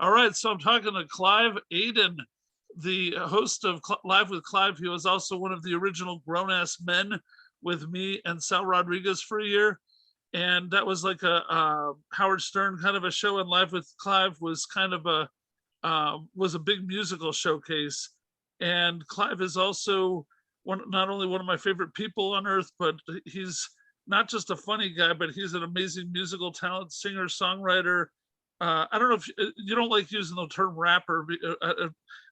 All right, so I'm talking to Clive Aden, the host of Live with Clive. He was also one of the original Grown Ass Men with me and Sal Rodriguez for a year. And that was like a Howard Stern kind of a show. And Live with Clive was kind of was a big musical showcase. And Clive is also not only one of my favorite people on earth, but he's not just a funny guy, but he's an amazing musical talent, singer, songwriter. I don't know if you don't like using the term rapper.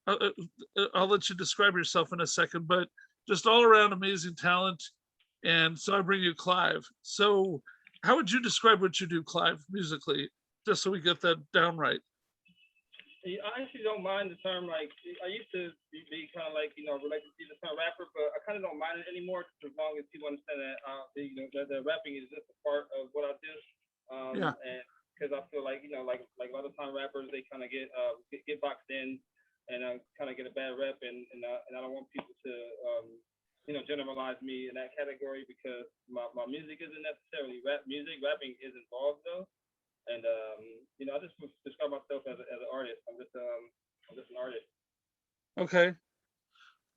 I'll let you describe yourself in a second, but just all around amazing talent. And so I bring you Clive. So how would you describe what you do, Clive, musically, just so we get that down right? I actually don't mind the term. Like, I used to be kind of like, related to the term rapper, but I kind of don't mind it anymore as long as people understand that, that rapping is just a part of what I do. Yeah. And because I feel like, like a lot of time rappers, they kind of get boxed in and kind of get a bad rep. And I don't want people to, generalize me in that category because my music isn't necessarily rap music. Rapping is involved though. And I just describe myself as an artist. I'm just an artist. Okay.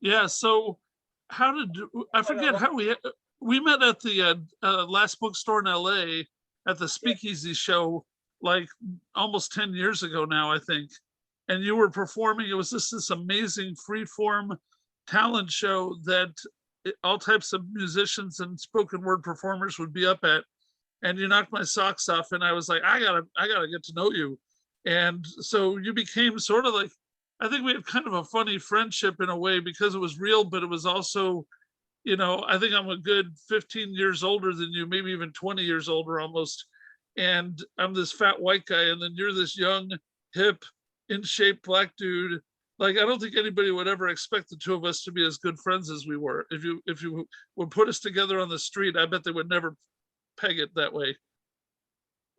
Yeah. So how did I forget how we met at the last bookstore in LA at the Speakeasy show like almost 10 years ago now, I think. And you were performing. It was just this amazing freeform talent show that all types of musicians and spoken word performers would be up at. And you knocked my socks off, and I was like, I gotta get to know you. And so you became sort of like, I think we had kind of a funny friendship in a way because it was real, but it was also, I think I'm a good 15 years older than you, maybe even 20 years older almost. And I'm this fat white guy, and then you're this young, hip, in shape black dude. Like, I don't think anybody would ever expect the two of us to be as good friends as we were. If you would put us together on the street, I bet they would never peg it that way.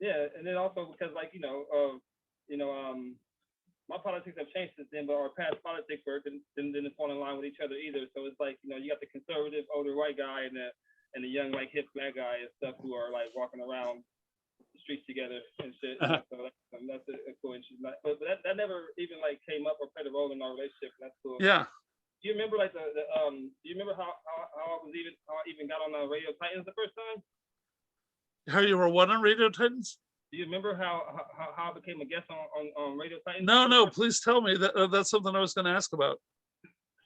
Yeah, and then also because my politics have changed since then, but our past politics work didn't fall in line with each other either. So it's like, you got the conservative older white guy and the young like hip black guy and stuff who are like walking around the streets together and shit. So that's a cool issue. But that never even like came up or played a role in our relationship. And that's cool. Yeah. Do you remember like do you remember how I even got on Radio Titans the first time? How you were what on Radio Titans? Do you remember how I became a guest on Radio Titans? No, please tell me. That's something I was going to ask about.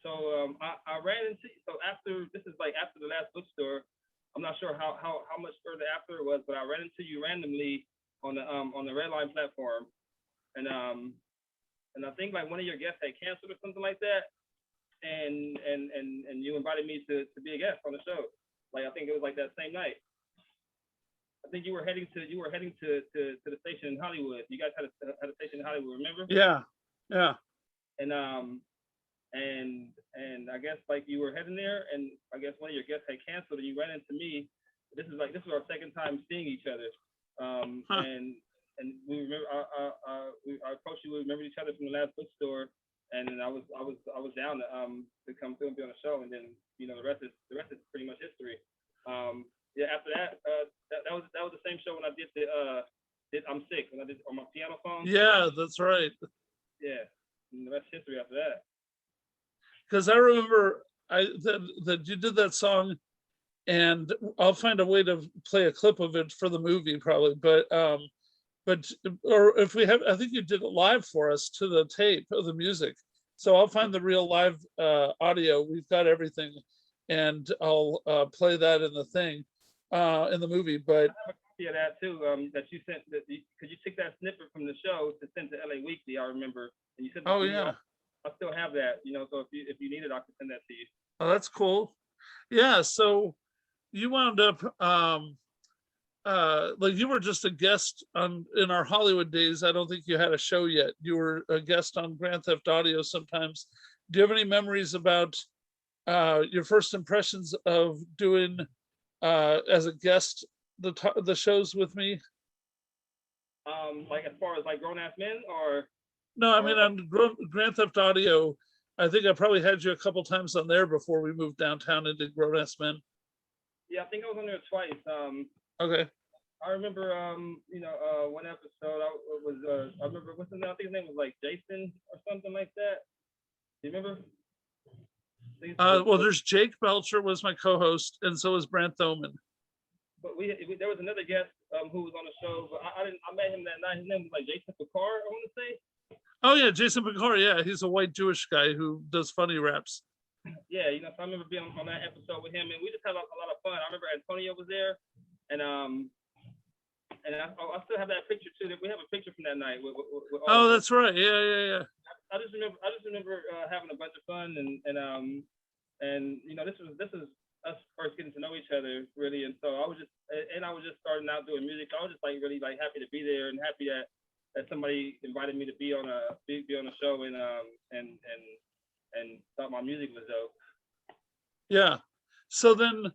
So I ran into, after the last bookstore, I'm not sure how much further after it was, but I ran into you randomly on the Red Line platform, and I think like one of your guests had canceled or something like that, and you invited me to be a guest on the show. Like I think it was like that same night. I think you were heading to the station in Hollywood. You guys had a station in Hollywood, remember? Yeah. And I guess like you were heading there, and I guess one of your guests had canceled, and you ran into me. This is our second time seeing each other. And we remember I approached you. We remembered each other from the last bookstore, and then I was down to come through and be on the show, and then the rest is pretty much history. Yeah, after that, that was the same show when I did I'm Sick, when I did on my piano phone. Yeah, that's right. Yeah, and the rest is history after that. Because I remember that you did that song, and I'll find a way to play a clip of it for the movie probably. But or if we have, I think you did it live for us to the tape of the music. So I'll find the real live audio. We've got everything, and I'll play that in the thing. In the movie, but I have a copy of that too. That you sent, because you took that snippet from the show to send to LA Weekly. I remember, and you sent. Oh yeah. I still have that. So if you need it, I can send that to you. Oh, that's cool. Yeah. So you wound up like you were just a guest in our Hollywood days. I don't think you had a show yet. You were a guest on Grand Theft Audio sometimes. Do you have any memories about your first impressions of doing as a guest the shows with me? Like as far as like Grown Ass Men, or no, I mean on Grand Theft Audio, I think I probably had you a couple times on there before we moved downtown and did Grown Ass Men. Yeah, I think I was on there twice. Okay. I remember, one episode I remember what's his name? I think his name was like Jason or something like that. Do you remember? Well, there's Jake Belcher was my co-host, and so was Brant Thoman. But there was another guest who was on the show, but I met him that night. His name was like Jason Picard, I want to say. Oh yeah, Jason Picard. Yeah, he's a white Jewish guy who does funny raps. Yeah, so I remember being on that episode with him, and we just had a lot of fun. I remember Antonio was there, and I still have that picture too. We have a picture from that night. With oh, that's right. Yeah. I just remember having a bunch of fun, and this is us first getting to know each other really, and so I was just starting out doing music. So I was just like really like happy to be there and happy that somebody invited me to be on a show and thought my music was dope. Yeah. So then,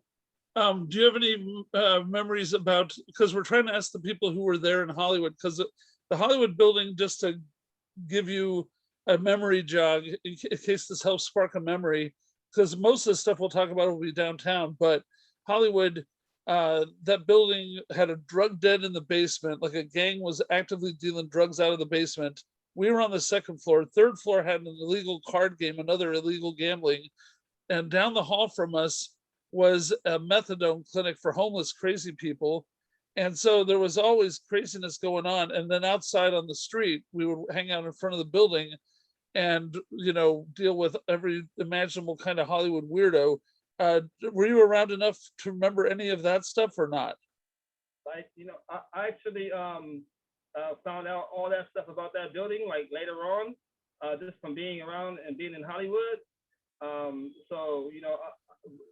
do you have any memories about, because we're trying to ask the people who were there in Hollywood, because the Hollywood building, just to give you a memory jog in case this helps spark a memory, because most of the stuff we'll talk about will be downtown, but Hollywood, that building had a drug den in the basement, like a gang was actively dealing drugs out of the basement. We were on the second floor. Third floor had an illegal card game, another illegal gambling. And down the hall from us was a methadone clinic for homeless crazy people. And so there was always craziness going on. And then outside on the street, we would hang out in front of the building and, deal with every imaginable kind of Hollywood weirdo. Were you around enough to remember any of that stuff or not? I actually found out all that stuff about that building like later on, just from being around and being in Hollywood.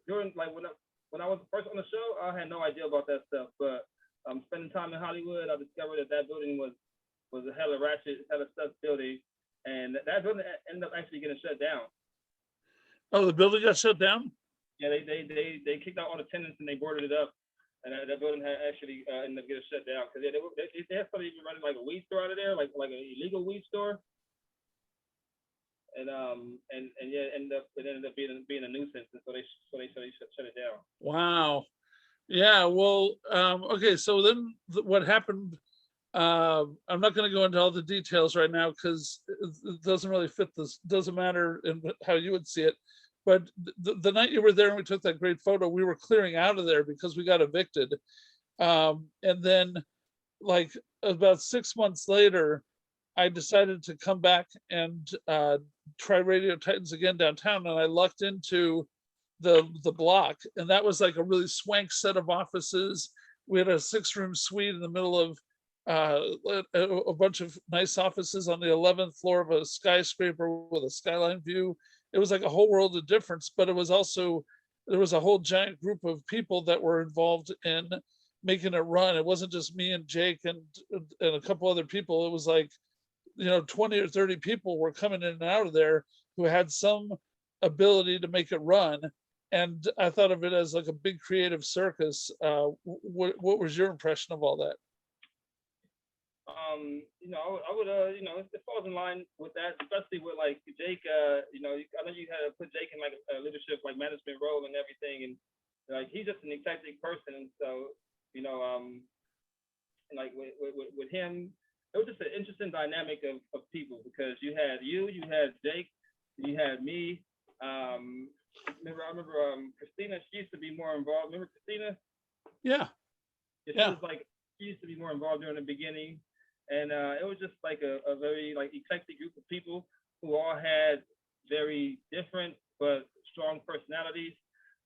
During like when I was first on the show, I had no idea about that stuff. But spending time in Hollywood, I discovered that building was a hella ratchet, hella stuff building, and that building ended up actually getting shut down. Oh, the building got shut down? Yeah, they kicked out all the tenants and they boarded it up. And that building had actually ended up getting shut down because they had somebody even running like a weed store out of there, like an illegal weed store. And it ended up being a nuisance, and so they shut it down. Wow. Yeah. Well. Okay. So then, what happened? I'm not going to go into all the details right now because it doesn't really fit this. Doesn't matter in how you would see it. But the night you were there and we took that great photo, we were clearing out of there because we got evicted. And then, like about 6 months later, I decided to come back and try Radio Titans again downtown, and I lucked into the block, and that was like a really swank set of offices. We had a 6-room suite in the middle of a bunch of nice offices on the 11th floor of a skyscraper with a skyline view. It was like a whole world of difference, but it was also, there was a whole giant group of people that were involved in making it run. It wasn't just me and Jake and a couple other people. It was like, 20 or 30 people were coming in and out of there who had some ability to make it run. And I thought of it as like a big creative circus. What was your impression of all that? I would, it falls in line with that, especially with like Jake. I know you had to put Jake in like a leadership, like management role and everything, and like he's just an eclectic person. So, like with him, it was just an interesting dynamic of people because you had Jake, you had me. I remember Christina. She used to be more involved. Remember Christina? Yeah. She used to be more involved during the beginning. And it was just like a very like eclectic group of people who all had very different but strong personalities,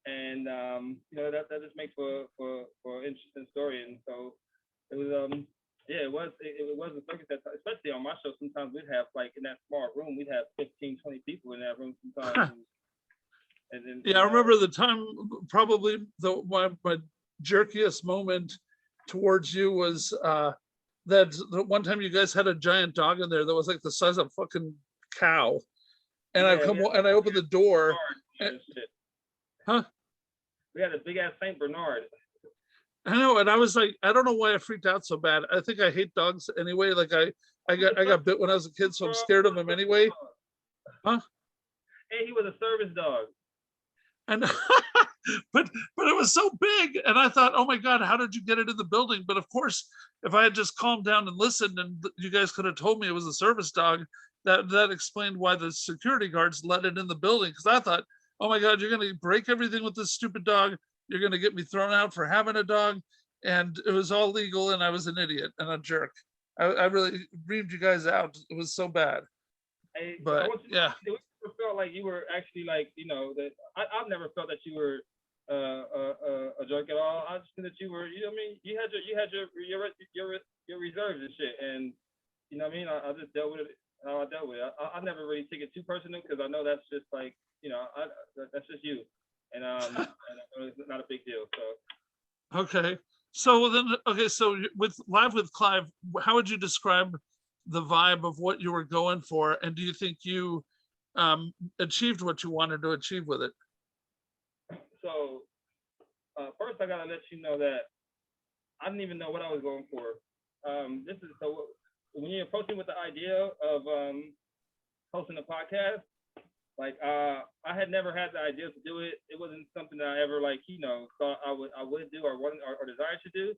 and that just makes for an interesting story. And so it was it was a circus that, especially on my show. Sometimes we'd have like in that small room, we'd have 15, 20 people in that room sometimes. and then I remember the time probably my jerkiest moment towards you was that the one time you guys had a giant dog in there that was like the size of a fucking cow, and I opened the door. Huh? We had a big ass Saint Bernard. I know, and I was like, I don't know why I freaked out so bad. I think I hate dogs anyway. Like I got bit when I was a kid, so I'm scared of them anyway. Huh? Hey, he was a service dog. And but it was so big, and I thought, oh my God, how did you get it in the building? But of course, if I had just calmed down and listened, and you guys could have told me it was a service dog, that explained why the security guards let it in the building. Because I thought, oh my God, you're gonna break everything with this stupid dog. You're gonna get me thrown out for having a dog, and it was all legal, and I was an idiot and a jerk. I really reamed you guys out. It was so bad. Hey, so I But want you yeah, to never felt like you were actually like, you know, that I've never felt that you were a jerk at all. I just think that you were, you know what I mean? You had your reserves and shit, and you know what I mean? I just dealt with it how I dealt with it. I never really take it too personal because I know that's just like, you know, that's just you, and it's not a big deal. So okay. So then, okay, so with Live with Clive, how would you describe the vibe of what you were going for? And do you think you achieved what you wanted to achieve with it? so first I gotta let you know that I didn't even know what I was going for. This is so when you approach me with the idea of hosting a podcast, like I had never had the idea to do it. It wasn't something that I ever like, you know, thought I would do or wanted or desired to do.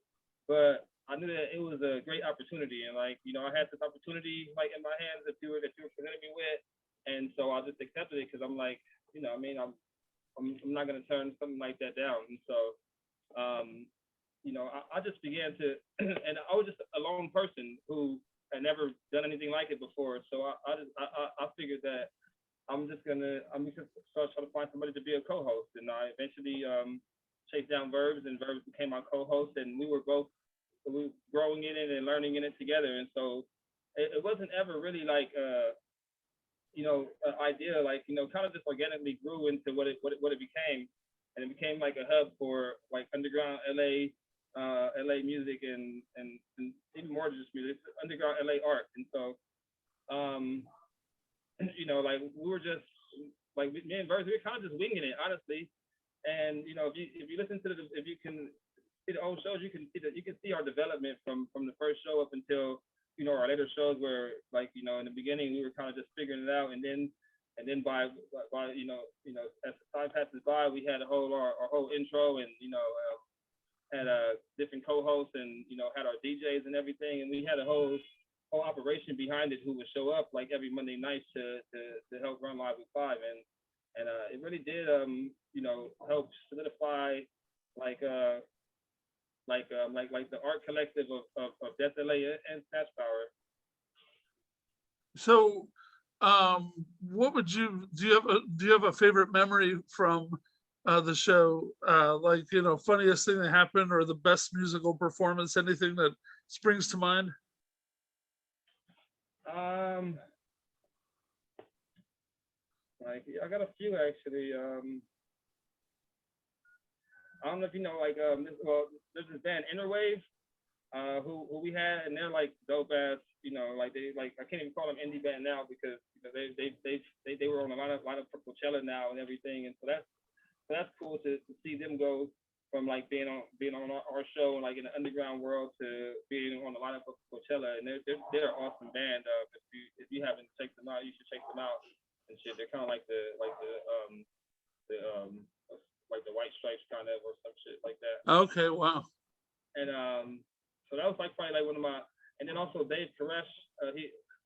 But I knew that it was a great opportunity, and like, you know, I had this opportunity like in my hands that you were presenting me with, and so I just accepted it because I'm like, you know, I mean, I'm not gonna turn something like that down. And so you know, I just began to, and I was just a lone person who had never done anything like it before. So I figured that I'm just gonna start trying to find somebody to be a co-host, and I eventually chased down Verbs, and Verbs became my co-host, and we were growing in it and learning in it together. And so it wasn't ever really like you know, an idea, like, you know, kind of just organically grew into what it became, and it became like a hub for like underground LA music and even more than just music, underground LA art. And so you know, like we were just like me and Verse, we were kind of just winging it, honestly. And you know, if you listen to if you can see the old shows, you can see our development from the first show up until, you know, our later shows where, like, you know, in the beginning we were kind of just figuring it out, and then by you know as the time passes by, we had our whole intro, and you know had different co-hosts, and you know had our DJs and everything, and we had a whole operation behind it who would show up like every Monday night to help run Live with Clive, and it really did you know help solidify like the art collective of Death LA and Snatch Power. So what would you do you have a favorite memory from the show? Like, you know, funniest thing that happened or the best musical performance, anything that springs to mind? Like I got a few actually. I don't know if you know, like there's this band Interwave, who we had, and they're like dope ass, you know, like they like I can't even call them indie band now because you know, they were on a lot of Coachella now and everything, and so that's cool to see them go from like being on our show and like in the underground world to being on a lot of Coachella, and they're an awesome band. If you haven't checked them out, you should check them out and shit. They're kind of like the like the White Stripes kind of or some shit like that. Okay, wow. And so that was like probably like one of my, and then also Dave Koresh, I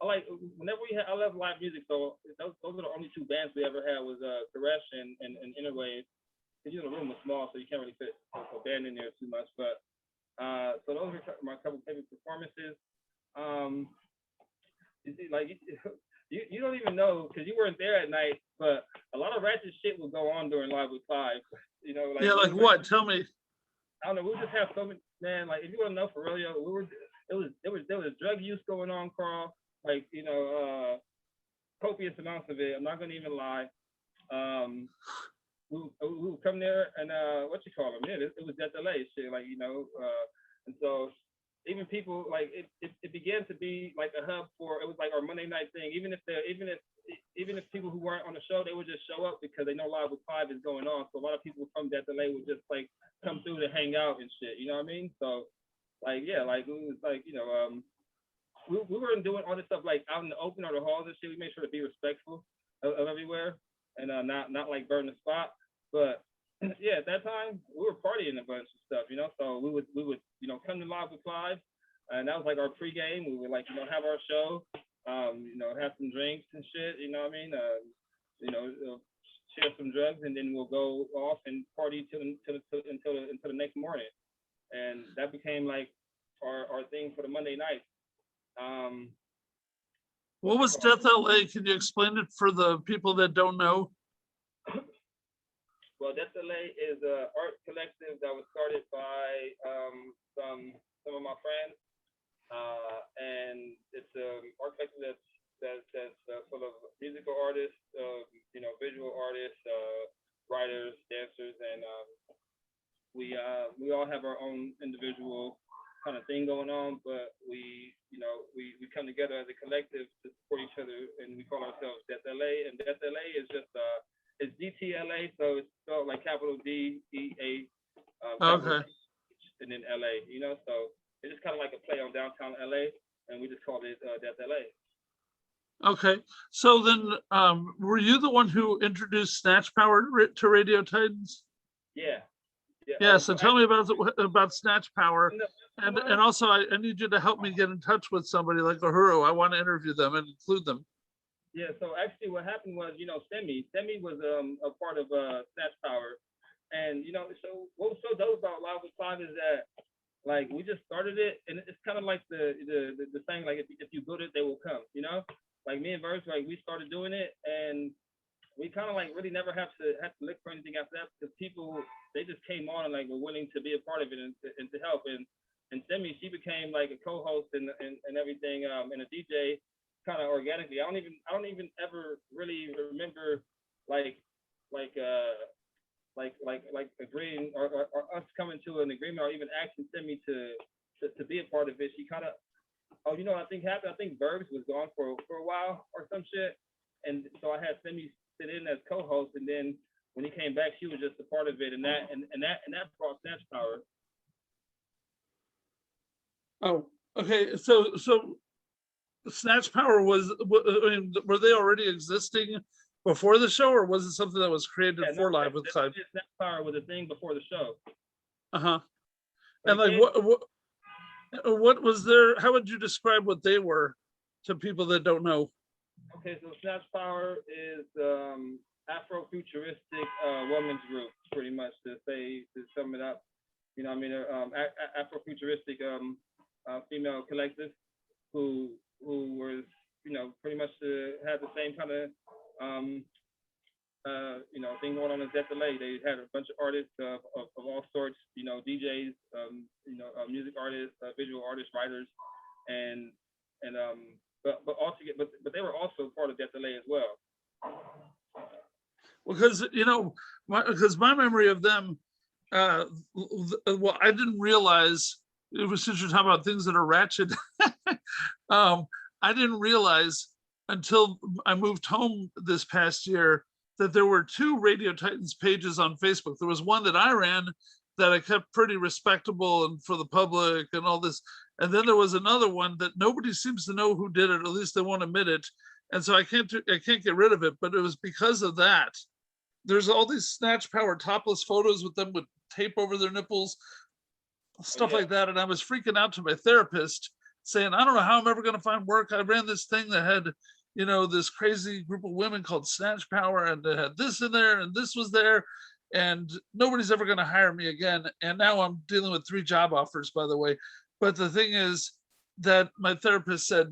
like whenever I love live music, so those are the only two bands we ever had was Koresh and Interwave. Because you know the room was small, so you can't really fit a band in there too much. But so those were my couple favorite performances. Like you don't even know because you weren't there at night, but a lot of ratchet shit would go on during Live with Clive. You know, like Yeah, like what? Tell me. I don't know. We just have so many, man. Like if you want to know for real, there was drug use going on, Carl. Like you know, copious amounts of it. I'm not gonna even lie. We would come there and what you call them? Yeah, it was Death LA shit. Like you know, and so even people like it began to be like a hub for it was like our Monday night thing. Even if people who weren't on the show, they would just show up because they know Live with Clive is going on. So a lot of people from Death LA would just like come through to hang out and shit. You know what I mean? So like yeah, like it was like you know we weren't doing all this stuff like out in the open or the halls and shit. We made sure to be respectful of everywhere and not like burn the spot. But yeah, at that time we were partying a bunch of stuff, you know. So we would come to Live with Clive, and that was like our pregame. We would like have our show, have some drinks and shit, you know what I mean? Share some drugs, and then we'll go off and party until the next morning, and that became like our thing for the Monday night. What was Death LA? Can you explain it for the people that don't know? Well, Death LA is an art collective that was started by some of my friends, and it's an art collective that's full of musical artists, visual artists, writers, dancers, and we all have our own individual kind of thing going on, but we come together as a collective to support each other, and we call ourselves Death LA. And Death LA is just it's DTLA, so it's spelled like capital DEA, Okay. and then LA. So it's just kind of like a play on downtown LA, and we just called it Death LA. Okay. So then, were you the one who introduced Snatch Power to Radio Titans? Yeah. Yeah. So tell me about Snatch Power, and also I need you to help me get in touch with somebody like Uhuru. I want to interview them and include them. Yeah, so actually what happened was, Semi was a part of Snatch Power. And, so what was so dope about Live with Clive is that, like, we just started it, and it's kind of like the saying, like, if you build it, they will come, Like, me and Verse, like, we started doing it, and we kind of, like, really never have to look for anything after that, because people, they just came on and, like, were willing to be a part of it and to help. And Semi, she became, like, a co-host and everything, and a DJ, kind of organically. I don't even ever really remember like agreeing or us coming to an agreement or even asking Semi to be a part of it. She kind of, I think happened. I think Bergs was gone for a while or some shit, and so I had Semi sit in as co-host, and then when he came back, she was just a part of it, and that brought Snatch Power. Oh, okay. So Snatch Power were they already existing before the show, or was it something that was created for Live with Clive? Snatch Power was a thing before the show. And like, what was their? How would you describe what they were to people that don't know? Okay, so Snatch Power is Afrofuturistic women's group, pretty much to sum it up. Afrofuturistic female collective who was, pretty much had the same kind of, thing going on as Death LA. They had a bunch of artists of all sorts, DJs, music artists, visual artists, writers, but they were also part of Death LA as well. Because my memory of them, well, I didn't realize it was, since you're talking about things that are ratchet. I didn't realize until I moved home this past year that there were two Radio Titans pages on Facebook. There was one that I ran that I kept pretty respectable and for the public and all this. And then there was another one that nobody seems to know who did it, at least they won't admit it. And so I can't get rid of it, but it was because of that. There's all these Snatch Power topless photos with them with tape over their nipples, stuff like that. And I was freaking out to my therapist saying, I don't know how I'm ever going to find work. I ran this thing that had, this crazy group of women called Snatch Power, and it had this in there and this was there, and nobody's ever going to hire me again. And now I'm dealing with 3 job offers, by the way. But the thing is that my therapist said,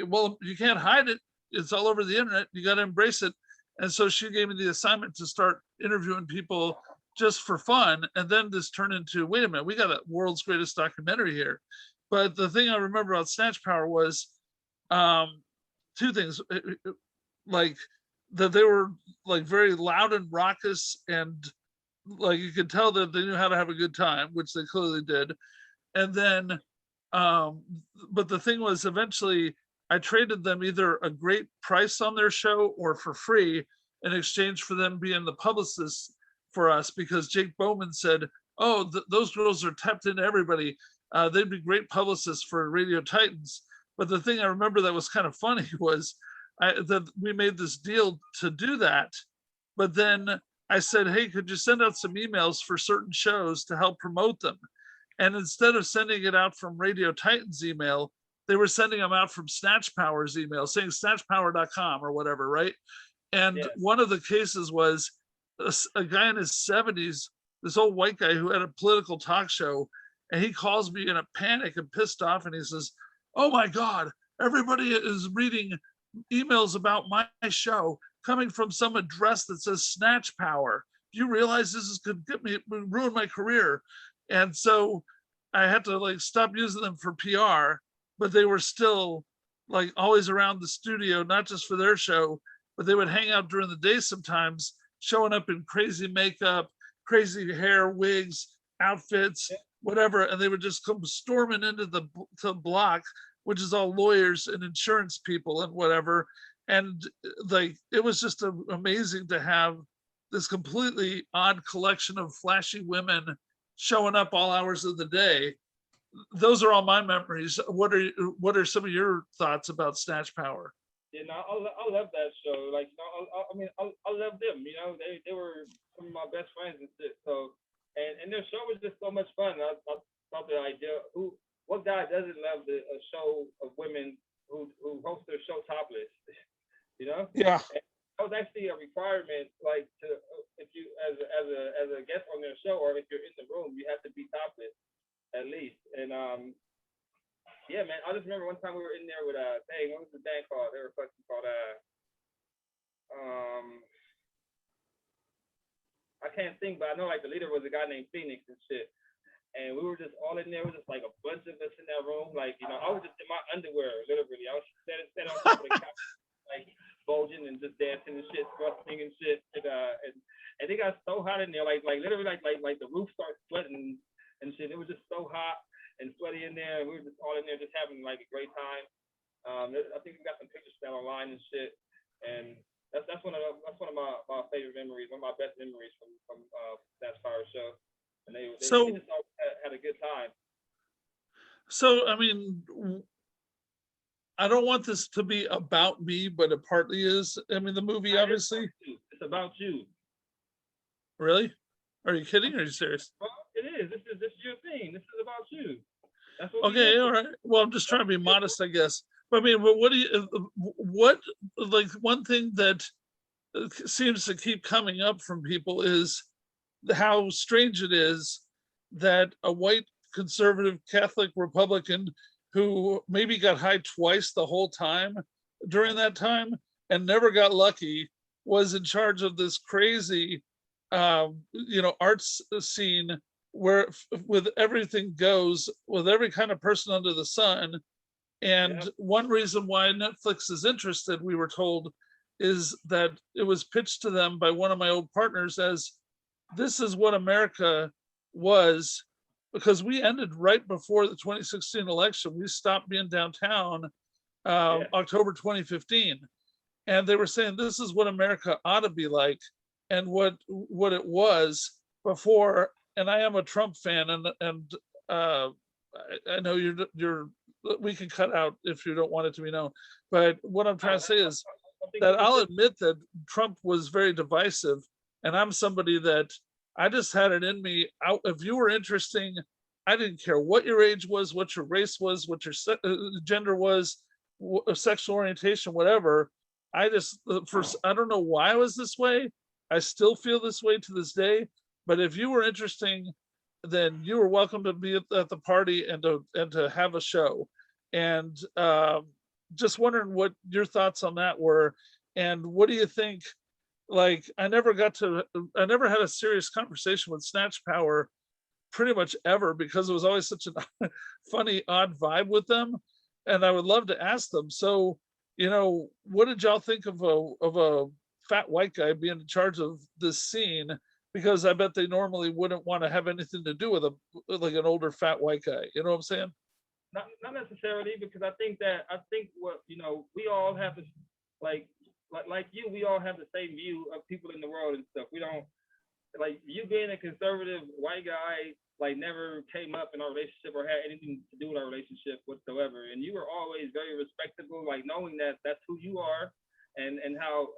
well, you can't hide it. It's all over the internet. You got to embrace it. And so she gave me the assignment to start interviewing people just for fun. And then this turned into, wait a minute, we got a world's greatest documentary here. But the thing I remember about Snatch Power was 2 things, like that they were like very loud and raucous, and like you could tell that they knew how to have a good time, which they clearly did. And then, but the thing was, eventually I traded them either a great price on their show or for free in exchange for them being the publicists for us, because Jake Bowman said, oh, those girls are tapped into everybody. They'd be great publicists for Radio Titans. But the thing I remember that was kind of funny was that we made this deal to do that. But then I said, hey, could you send out some emails for certain shows to help promote them? And instead of sending it out from Radio Titans email, they were sending them out from Snatch Power's email, saying snatchpower.com or whatever, right? And Yeah. one of the cases was a guy in his 70s, this old white guy who had a political talk show, and he calls me in a panic and pissed off, and he says, oh my God, everybody is reading emails about my show coming from some address that says Snatch Power. Do you realize this is could get me ruin my career? And so I had to like stop using them for PR, but they were still like always around the studio, not just for their show, but they would hang out during the day sometimes, showing up in crazy makeup, crazy hair, wigs, outfits, whatever, and they would just come storming into the block, which is all lawyers and insurance people and whatever. And like it was just amazing to have this completely odd collection of flashy women showing up all hours of the day. Those are all my memories. What are some of your thoughts about Snatch Power? You know, I love that show. Like, you know, I mean, I love them. You know, they were some of my best friends and shit. So, and their show was just so much fun. I thought the idea, what guy doesn't love a show of women who host their show topless? You know? Yeah. And that was actually a requirement, like to if you as a guest on their show, or if you're in the room, you have to be topless at least. And yeah, man, I just remember one time we were in there with dang, what was the band called? They were fucking called I can't think, but I know like the leader was a guy named Phoenix and shit. And we were just all in there. It was just like a bunch of us in that room. Like, you know, I was just in my underwear, literally. I was sitting on top of the couch, like bulging and just dancing and shit, thrusting and shit. And they got so hot in there, like literally like the roof started sweating and shit. It was just so hot and sweaty in there. And we were just all in there just having like a great time. I think we got some pictures down online and shit. And that's one of my favorite memories, one of my best memories from that Fire show. And they just all had a good time. So I mean, I don't want this to be about me, but it partly is. I mean, the movie obviously. It's about you. Really? Are you kidding? Or are you serious? Well, it is. This is your thing. This is about you. That's what okay, all right. Well, I'm just trying to be modest, I guess. But I mean, what do you? What like one thing that seems to keep coming up from people is how strange it is that a white conservative Catholic Republican who maybe got high twice the whole time during that time and never got lucky was in charge of this crazy arts scene where with everything goes with every kind of person under the sun. And one reason why Netflix is interested, we were told, is that it was pitched to them by one of my old partners as this is what America was, because we ended right before the 2016 election. We stopped being downtown October 2015. And they were saying this is what America ought to be like and what it was before. And I am a Trump fan, and I know you're we can cut out if you don't want it to be known. But what I'm trying to say is that I'll admit that Trump was very divisive, and I'm somebody that I just had it in me. If you were interesting, I didn't care what your age was, what your race was, what your gender was, sexual orientation, whatever. I don't know why I was this way. I still feel this way to this day. But if you were interesting, then you were welcome to be at the party and to have a show. And just wondering what your thoughts on that were, and what do you think? Like, I never had a serious conversation with Snatch Power pretty much ever, because it was always such a funny, odd vibe with them. And I would love to ask them. So, what did y'all think of a fat white guy being in charge of this scene? Because I bet they normally wouldn't want to have anything to do with like an older fat white guy. You know what I'm saying? Not necessarily, because I think what we all have this like you, we all have the same view of people in the world and stuff. We don't, like, you being a conservative white guy, like, never came up in our relationship or had anything to do with our relationship whatsoever. And you were always very respectable, like, knowing that that's who you are and how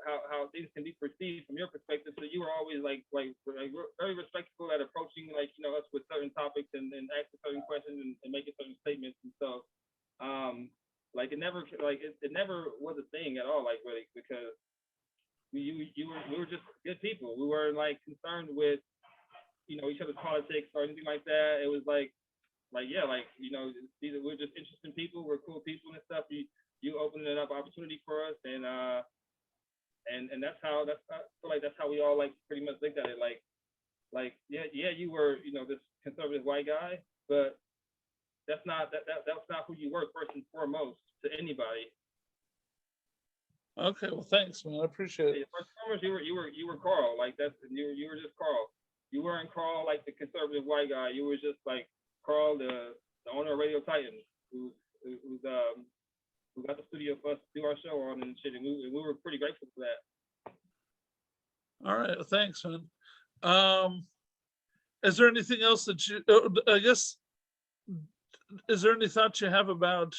things can be perceived from your perspective. So you were always like very respectful at approaching like us with certain topics and asking certain questions and making certain statements. And so like it never was a thing at all, like really, because we were just good people. We weren't like concerned with each other's politics or anything like that. It was like yeah, like we're just interesting people. We're cool people and stuff. You opening up opportunity for us, and that's how I feel like that's how we all like pretty much looked at it. Like yeah, you were this conservative white guy, but that's not who you were first and foremost to anybody. Okay, well, thanks, man. I appreciate it. First and foremost, you were Carl. Like that's you were just Carl. You weren't Carl like the conservative white guy. You were just like Carl, the owner of Radio Titans, who got the studio for us to do our show on and shit, and we were pretty grateful for that. All right, thanks, man. Is there anything else that you? I guess, is there any thoughts you have about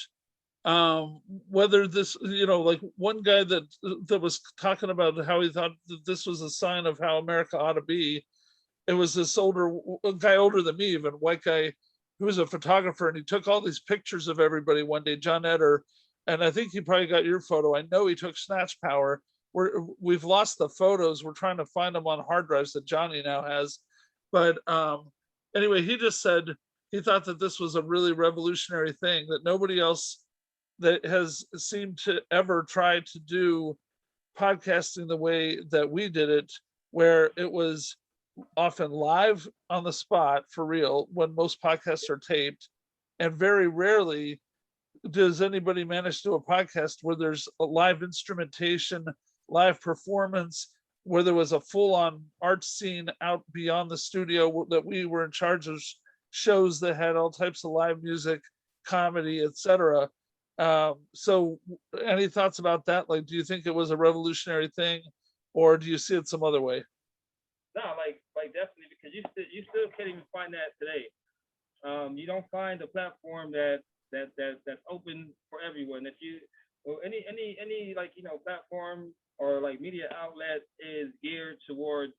whether this, like one guy that was talking about how he thought that this was a sign of how America ought to be. It was this guy older than me, even white guy, who was a photographer, and he took all these pictures of everybody one day, John Eder, and I think he probably got your photo. I know he took Snatch Power. We've lost the photos. We're trying to find them on hard drives that Johnny now has. But anyway, he just said he thought that this was a really revolutionary thing, that nobody else that has seemed to ever try to do podcasting the way that we did it, where it was often live on the spot for real when most podcasts are taped, and very rarely does anybody manage to do a podcast where there's a live instrumentation, live performance, where there was a full-on art scene out beyond the studio, that we were in charge of shows that had all types of live music, comedy, etc. So any thoughts about that? Like, do you think it was a revolutionary thing, or do you see it some other way? No, like definitely, because you still can't even find that today. You don't find a platform that's open for everyone. If you any like platform or like media outlet is geared towards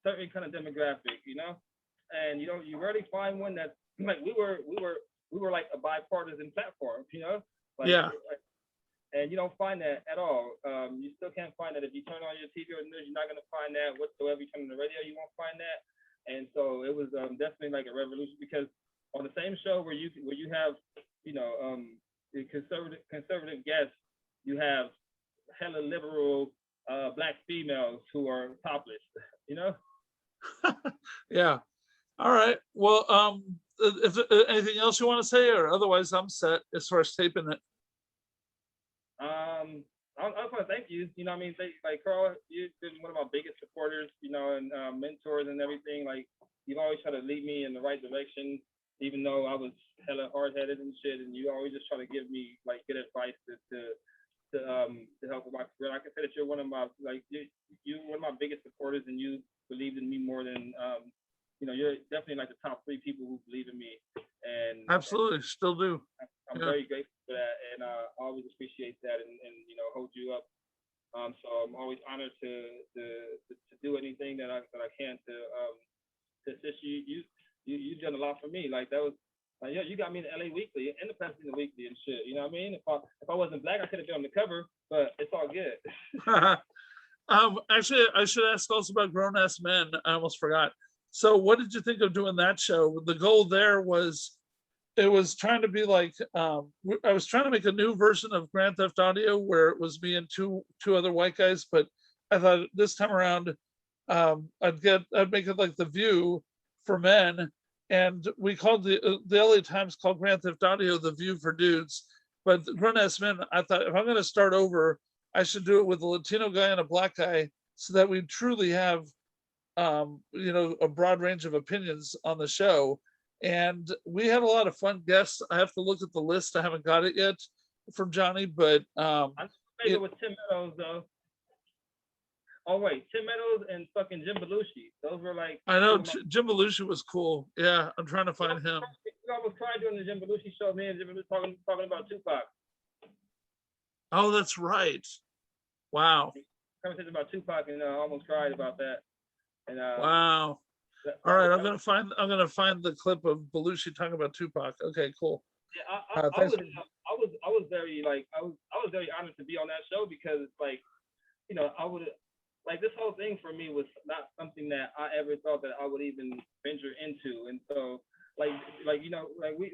certain kind of demographic, and you rarely find one that's like we were like a bipartisan platform, like, yeah. And you don't find that at all. You still can't find that. If you turn on your TV or news, you're not going to find that whatsoever. You turn on the radio, you won't find that. And so it was definitely like a revolution, because on the same show where you have the conservative guests, you have hella liberal black females who are topless. Yeah. All right. Well, if anything else you want to say, or otherwise I'm set as far as taping it. I just want to thank you. I mean, like Carl, you've been one of my biggest supporters, and mentors and everything. Like, you've always tried to lead me in the right direction, even though I was hella hard-headed and shit. And you always just try to give me like good advice to help with my career. I can say that you're one of my you're one of my biggest supporters, and you believed in me more than you're definitely like the top 3 people who believe in me. And absolutely, still do. I'm very grateful for that, and I always appreciate that, and hold you up. So I'm always honored to do anything that I can to assist you. You've done a lot for me. Like, that was like, you got me in the LA Weekly and the Pasadena Weekly and shit. You know what I mean? If I wasn't black, I could have been on the cover, but it's all good. Actually, I should ask also about Grown Ass Men. I almost forgot. So what did you think of doing that show? The goal there was, it was trying to be like, I was trying to make a new version of Grand Theft Audio where it was me and two other white guys, but I thought this time around I'd make it like The View for men, and we called the LA Times called Grand Theft Audio The View for dudes. But Grown Ass Men, I thought, if I'm going to start over, I should do it with a Latino guy and a black guy, so that we truly have a broad range of opinions on the show. And we had a lot of fun guests. I have to look at the list. I haven't got it yet from Johnny, but I'm familiar with Tim Meadows though. Oh wait, Tim Meadows and fucking Jim Belushi. Those were like, I know Jim Belushi was cool. Yeah, I'm trying to find him. We almost tried doing the Jim Belushi show. Me and Jim Belushi talking about Tupac. Oh, that's right. Wow. Conversation about Tupac, and I almost cried about that. And Wow. that, All that was right, that was I'm gonna find the clip of Belushi talking about Tupac. Okay, cool. yeah, Thanks. I was very like I was very honored to be on that show because like I would like this whole thing for me was not something that I ever thought that I would even venture into, and so like like we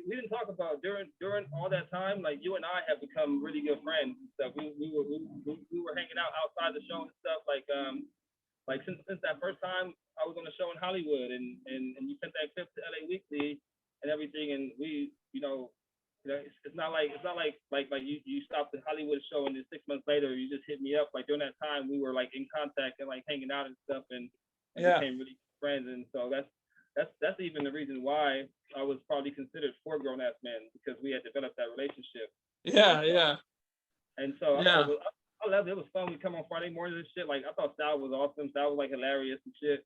didn't talk about during all that time, like you and I have become really good friends and stuff. We were hanging out outside the show and stuff like since that first time I was on the show in Hollywood, and you sent that clip to LA Weekly and everything, and we it's not like you stopped the Hollywood show and then 6 months later you just hit me up. Like during that time we were like in contact and like hanging out and stuff, and Yeah. became really good friends. And so that's even the reason why I was probably considered for Grown Ass Men, because we had developed that relationship. Yeah, yeah. And so Yeah. I loved it. It was fun. We come on Friday mornings and shit. Like I thought Sal was awesome. Sal was like hilarious and shit.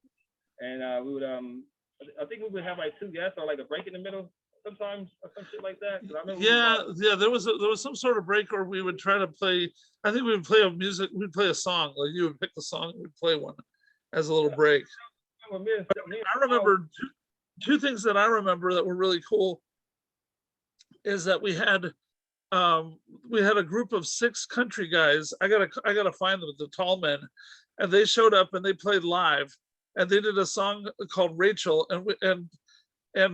And we would I think we would have like 2 guests or like a break in the middle sometimes or some shit like that. 'Cause I remember Yeah, there was some sort of break where we would try to play. I think we would play we'd play a song. Like you would pick the song, we'd play one as a little break. I remember two things that I remember that were really cool is that we had a group of 6 country guys. I gotta find them, the tall men, and they showed up and they played live, and they did a song called Rachel, and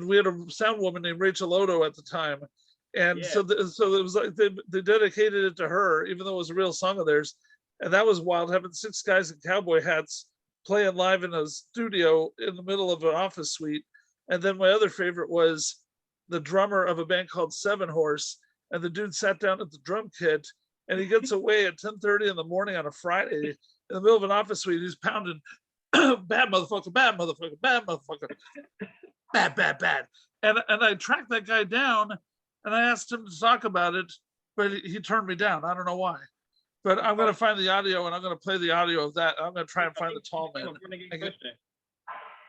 we had a sound woman named Rachel Odo at the time, and Yeah. so it was like they dedicated it to her, even though it was a real song of theirs, and that was wild, having 6 guys in cowboy hats playing live in a studio in the middle of an office suite. And then my other favorite was the drummer of a band called Seven Horse, and the dude sat down at the drum kit, and he gets away at 10:30 in the morning on a Friday in the middle of an office suite. He's pounding bad motherfucker, bad motherfucker, bad motherfucker, bad, bad, bad. And I tracked that guy down, and I asked him to talk about it, but he turned me down. I don't know why. But I'm gonna find the audio, and I'm gonna play the audio of that. I'm gonna try and find the tall man.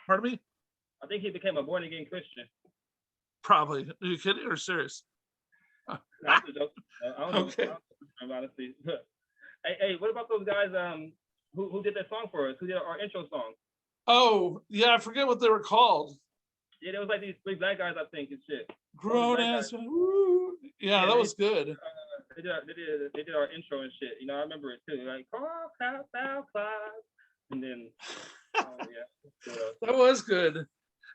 Pardon me? I think he became a born again Christian. Probably. Are you kidding or serious? That's a joke. I don't Okay. know, honestly. Hey, what about those guys who did that song for us? Who did our intro song? Oh, yeah, I forget what they were called. Yeah, there was like these 3 black guys, I think, and shit. Grown ass. Woo. Yeah, that was good. They did our intro and shit. I remember it too. Like, and then, yeah. That was good.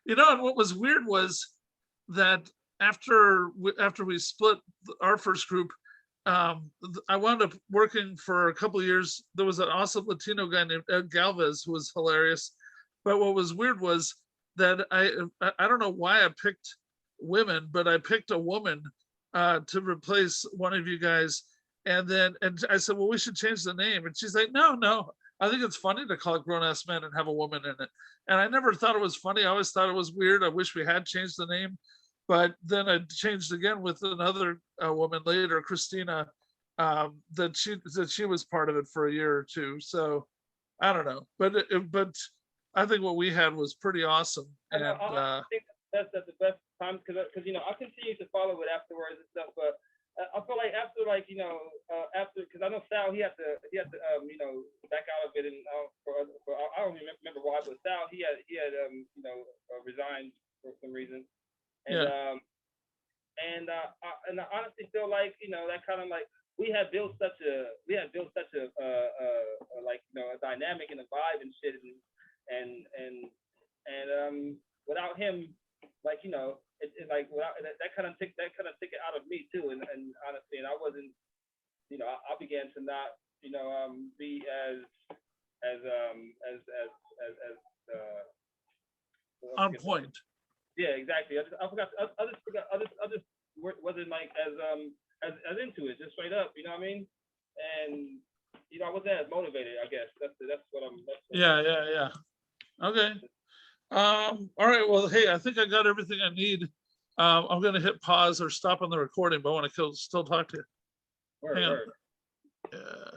And what was weird was that after we split our first group, I wound up working for a couple of years. There was an awesome Latino guy named Ed Galvez who was hilarious. But what was weird was that I don't know why I picked women, but I picked a woman to replace one of you guys. And I said, well, we should change the name. And she's like, no, I think it's funny to call it Grown Ass Men and have a woman in it. And I never thought it was funny. I always thought it was weird. I wish we had changed the name. But then I changed again with another woman later, Christina, that she was part of it for a year or two. So I don't know, but I think what we had was pretty awesome. And I think that's the best time because I continued to follow it afterwards and stuff. But I feel like after because I know Sal he had to back out of it, and for I don't remember why, but Sal he had resigned for some reason. And yeah. And I honestly feel like that kind of like we had built such a a dynamic and a vibe and shit, and without him, it's like without that kind of took it out of me too, and honestly, and I wasn't, I began to not be as on point. Yeah, exactly. I forgot. I just wasn't like as into it, just straight up. You know what I mean? And I wasn't as motivated. I guess that's what I'm. Yeah. Okay. All right. Well, hey, I think I got everything I need. I'm gonna hit pause or stop on the recording, but I want to still talk to you. Word. Yeah.